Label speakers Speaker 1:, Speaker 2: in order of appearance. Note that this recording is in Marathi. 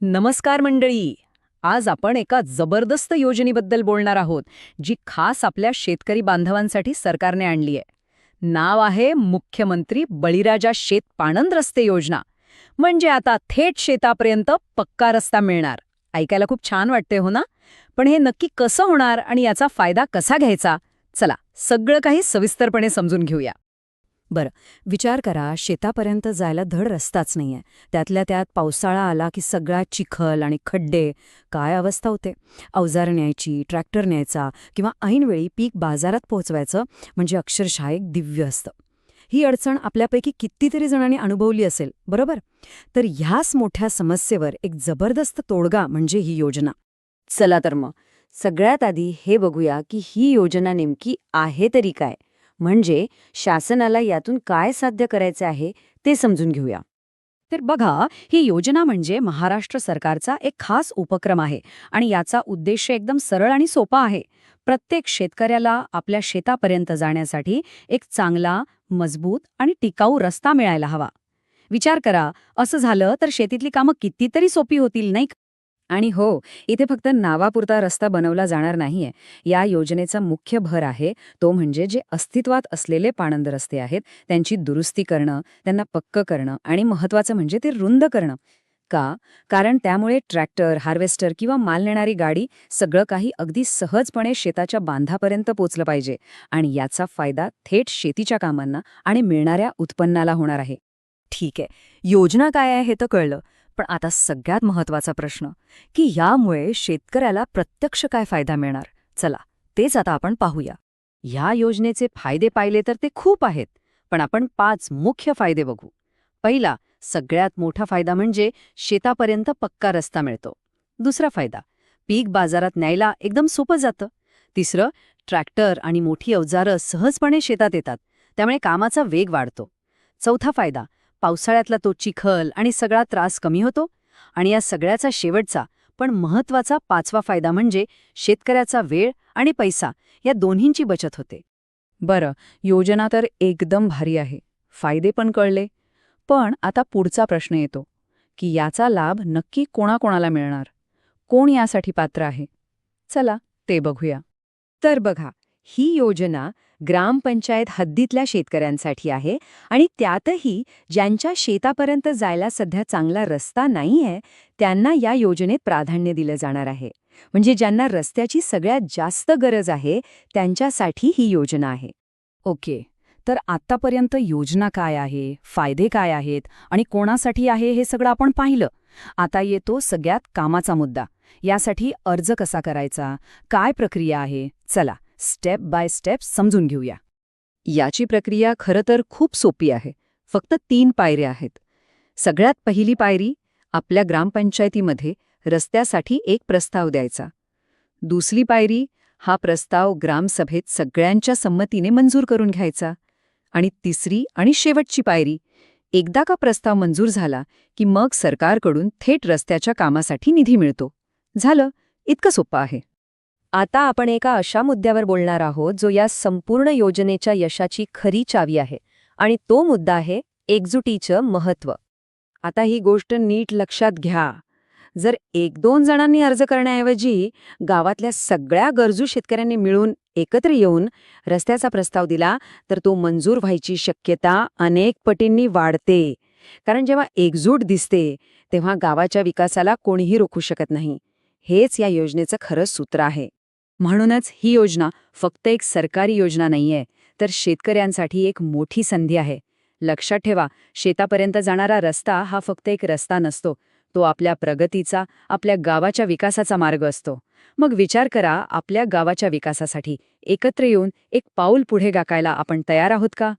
Speaker 1: नमस्कार मंडळी. आज आपण एका जबरदस्त योजनेबद्दल बोलणार आहोत, जी खास आपल्या शेतकरी बांधवांसाठी सरकारने आणली आहे. नाव आहे मुख्यमंत्री बळीराजा शेत पाणंद रस्ते योजना. म्हणजे आता थेट शेतापर्यंत पक्का रस्ता मिळणार. ऐकायला खूप छान वाटते हो ना? पण हे नक्की कसं होणार आणि याचा फायदा कसा घ्यायचा? चला, सगळं काही सविस्तरपणे समजून घेऊया.
Speaker 2: बरं, विचार करा, शेतापर्यंत जायला धड रस्ताच नाहीये. त्यातल्या त्यात पावसाळा आला की सगळा चिखल आणि खड्डे. काय अवस्था होते. अवजार न्यायची, ट्रॅक्टर न्यायचा किंवा ऐनवेळी पीक बाजारात पोहोचवायचं म्हणजे अक्षरशः एक दिव्य असतं. ही अडचण आपल्यापैकी कितीतरी जणांनी अनुभवली असेल, बरोबर? तर ह्याच मोठ्या समस्येवर एक जबरदस्त तोडगा म्हणजे ही योजना.
Speaker 3: चला तर मग सगळ्यात आधी हे बघूया की ही योजना नेमकी आहे तरी काय, म्हणजे शासनाला यातून काय साध्य करायचे आहे ते समजून घेऊया.
Speaker 2: तर बघा, ही योजना म्हणजे महाराष्ट्र सरकारचा एक खास उपक्रम आहे आणि याचा उद्देश एकदम सरळ आणि सोपा आहे. प्रत्येक शेतकऱ्याला आपल्या शेतापर्यंत जाण्यासाठी एक चांगला, मजबूत आणि टिकाऊ रस्ता मिळायला हवा. विचार करा, असं झालं तर शेतीतली कामं कितीतरी सोपी होतील, नाही का? आणि हो, इथे फक्त नावापुरता रस्ता बनवला जाणार नाहीये. या योजनेचा मुख्य भर आहे तो म्हणजे जे अस्तित्वात असलेले पाणंद रस्ते आहेत त्यांची दुरुस्ती करणं, त्यांना पक्क करणं आणि महत्वाचं म्हणजे ते रुंद करणं. का? कारण त्यामुळे ट्रॅक्टर, हार्वेस्टर किंवा माल नेणारी गाडी सगळं काही अगदी सहजपणे शेताच्या बांधापर्यंत पोचलं पाहिजे आणि याचा फायदा थेट शेतीच्या कामांना आणि मिळणाऱ्या उत्पन्नाला होणार आहे.
Speaker 1: ठीक आहे, योजना काय आहे हे तर कळलं. पण आता सगळ्यात महत्वाचा प्रश्न, की यामुळे शेतकऱ्याला प्रत्यक्ष काय फायदा मिळणार? चला, तेच आता आपण पाहूया. ह्या योजनेचे फायदे पाहिले तर ते खूप आहेत, पण आपण 5 मुख्य फायदे बघू. पहिला, सगळ्यात मोठा फायदा म्हणजे शेतापर्यंत पक्का रस्ता मिळतो. दुसरा फायदा, पीक बाजारात न्यायला एकदम सोपं जातं. तिसरं, ट्रॅक्टर आणि मोठी अवजारं सहजपणे शेतात येतात, त्यामुळे कामाचा वेग वाढतो. चौथा फायदा, पावसाळ्यातला तो चिखल आणि सगळा त्रास कमी होतो. आणि या सगळ्याचा शेवटचा पण महत्वाचा 5वा फायदा म्हणजे शेतकऱ्याचा वेळ आणि पैसा या दोन्हींची बचत होते.
Speaker 2: बरं, योजना तर एकदम भारी आहे. फायदे पण कळले. पण आता पुढचा प्रश्न येतो की याचा लाभ नक्की कोणाकोणाला मिळणार? कोण यासाठी पात्र आहे? चला, ते बघूया.
Speaker 3: तर बघा, ही योजना ग्रामपंचायत हद्दीतल्या शेतकऱ्यांसाठी आहे आणि त्यातही ज्यांच्या शेतापर्यंत जायला सध्या चांगला रस्ता नाहीये त्यांना या योजनेत प्राधान्य दिलं जाणार आहे. म्हणजे ज्यांना रस्त्याची सगळ्यात जास्त गरज आहे त्यांच्यासाठी ही योजना आहे.
Speaker 2: ओके, तर आत्तापर्यंत योजना काय आहे, फायदे काय आहेत आणि कोणासाठी आहे हे सगळं आपण पाहिलं. आता येतो सगळ्यात कामाचा मुद्दा. यासाठी अर्ज कसा करायचा, काय प्रक्रिया आहे? चला, स्टेप बाय स्टेप समजून घेऊया.
Speaker 3: याची प्रक्रिया खरं तर खूप सोपी आहे. फक्त 3 पायऱ्या आहेत. सगळ्यात पहिली पायरी, आपल्या ग्रामपंचायतीमध्ये रस्त्यासाठी एक प्रस्ताव द्यायचा. दुसरी पायरी, हा प्रस्ताव ग्रामसभेत सगळ्यांच्या संमतीने मंजूर करून घ्यायचा. आणि तिसरी आणि शेवटची पायरी, एकदा का प्रस्ताव मंजूर झाला की मग सरकारकडून थेट रस्त्याच्या कामासाठी निधी मिळतो. झालं, इतकं सोपं आहे. आता आपण एका अशा मुद्द्यावर बोलणार आहोत जो या संपूर्ण योजनेच्या यशाची खरी चावी आहे. आणि तो मुद्दा आहे एकजुटीचं महत्त्व. आता ही गोष्ट नीट लक्षात घ्या. जर 1-2 जणांनी अर्ज करण्याऐवजी गावातल्या सगळ्या गरजू शेतकऱ्यांनी मिळून एकत्र येऊन रस्त्याचा प्रस्ताव दिला तर तो मंजूर व्हायची शक्यता अनेक पटींनी वाढते. कारण जेव्हा एकजूट दिसते तेव्हा गावाच्या विकासाला कोणीही रोखू शकत नाही. हेच या योजनेचं खरं सूत्र आहे. म्हणूनच ही योजना फक्त एक सरकारी योजना नाहीये, तर शेतकऱ्यांसाठी एक मोठी संधी आहे. लक्षात ठेवा, शेतापर्यंत जाणारा रस्ता हा फक्त एक रस्ता नसतो. तो आपल्या प्रगतीचा, आपल्या गावाच्या विकासाचा मार्ग असतो. मग विचार करा, आपल्या गावाच्या विकासासाठी एकत्र येऊन एक पाऊल पुढे टाकायला आपण तयार आहोत का?